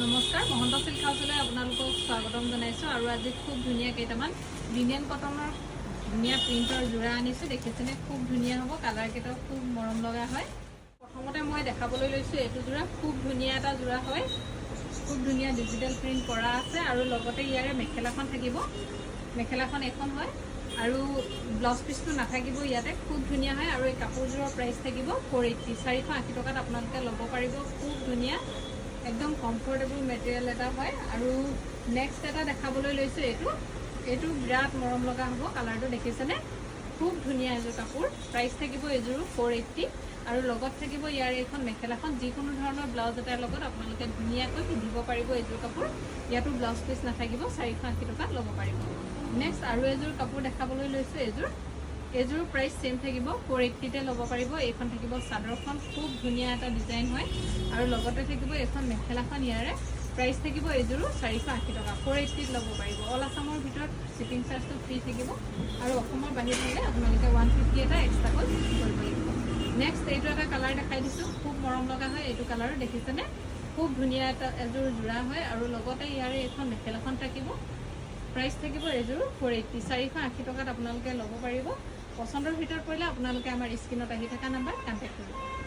নমস্কাৰ, মহন্ত চিল্ক হাউচলৈ আপোনালোকক স্বাগতম জনাইছোঁ। আৰু আজি খুব ধুনীয়া কেইটামান লিনিয়ন কটনৰ ধুনীয়া প্ৰিণ্টৰ যোৰা আনিছোঁ। দেখিছেনে, খুব ধুনীয়া হ'ব। কালাৰকেইটাও খুব মৰম লগা হয়। প্ৰথমতে মই দেখাবলৈ লৈছোঁ এইটো যোৰা। খুব ধুনীয়া এটা যোৰা হয়। খুব ধুনীয়া ডিজিটেল প্ৰিণ্ট কৰা আছে আৰু লগতে ইয়াৰে মেখেলাখন থাকিব। মেখেলাখন এখন হয় আৰু ব্লাউজ পিচটো নাথাকিব ইয়াতে। খুব ধুনীয়া হয় আৰু এই কাপোৰযোৰৰ প্ৰাইচ থাকিব 480 480 টকাত আপোনালোকে ল'ব পাৰিব। খুব ধুনীয়া, একদম কমফৰ্টেবল মেটেৰিয়েল এটা হয়। আৰু নেক্সট এটা দেখাবলৈ লৈছোঁ এইটো বিৰাট মৰম লগা হ'ব। কালাৰটো দেখিছেনে, খুব ধুনীয়া এযোৰ কাপোৰ। প্ৰাইচ থাকিব এইযোৰো 480 আৰু লগত থাকিব ইয়াৰ এইখন মেখেলাখন। যিকোনো ধৰণৰ ব্লাউজ এটাৰ লগত আপোনালোকে ধুনীয়াকৈ পিন্ধিব পাৰিব এইযোৰ কাপোৰ। ইয়াতো ব্লাউজ পিচ নাথাকিব। 480 টকাত ল'ব পাৰিব। নেক্সট আৰু এযোৰ কাপোৰ দেখাবলৈ লৈছোঁ এইযোৰ প্ৰাইচ সেম থাকিব 480তে ল'ব পাৰিব। এইখন থাকিব চাদৰখন। খুব ধুনীয়া এটা ডিজাইন হয় আৰু লগতে থাকিব এইখন মেখেলাখন। ইয়াৰে প্ৰাইচ থাকিব এইযোৰো 480 টকা। 480ত ল'ব পাৰিব। অল আছামৰ ভিতৰত শ্বিপিং চাৰ্জটো ফ্ৰী থাকিব আৰু অসমৰ বাহিৰত হ'লে আপোনালোকে 150 এটা এক্সট্ৰাকৈ কৰিব লাগিব। নেক্সট এইটো এটা কালাৰ দেখাই দিছোঁ। খুব মৰম লগা হয় এইটো কালাৰো। দেখিছেনে, খুব ধুনীয়া এযোৰ যোৰা হয় আৰু লগতে ইয়াৰে এইখন মেখেলাখন থাকিব। প্ৰাইচ থাকিব এইযোৰো 480 480 টকাত আপোনালোকে ল'ব পাৰিব। পচন্দৰ ভিতৰত পৰিলে আপোনালোকে আমাৰ স্ক্ৰীনত আহি থকা নাম্বাৰত কণ্টেক্ট কৰিব।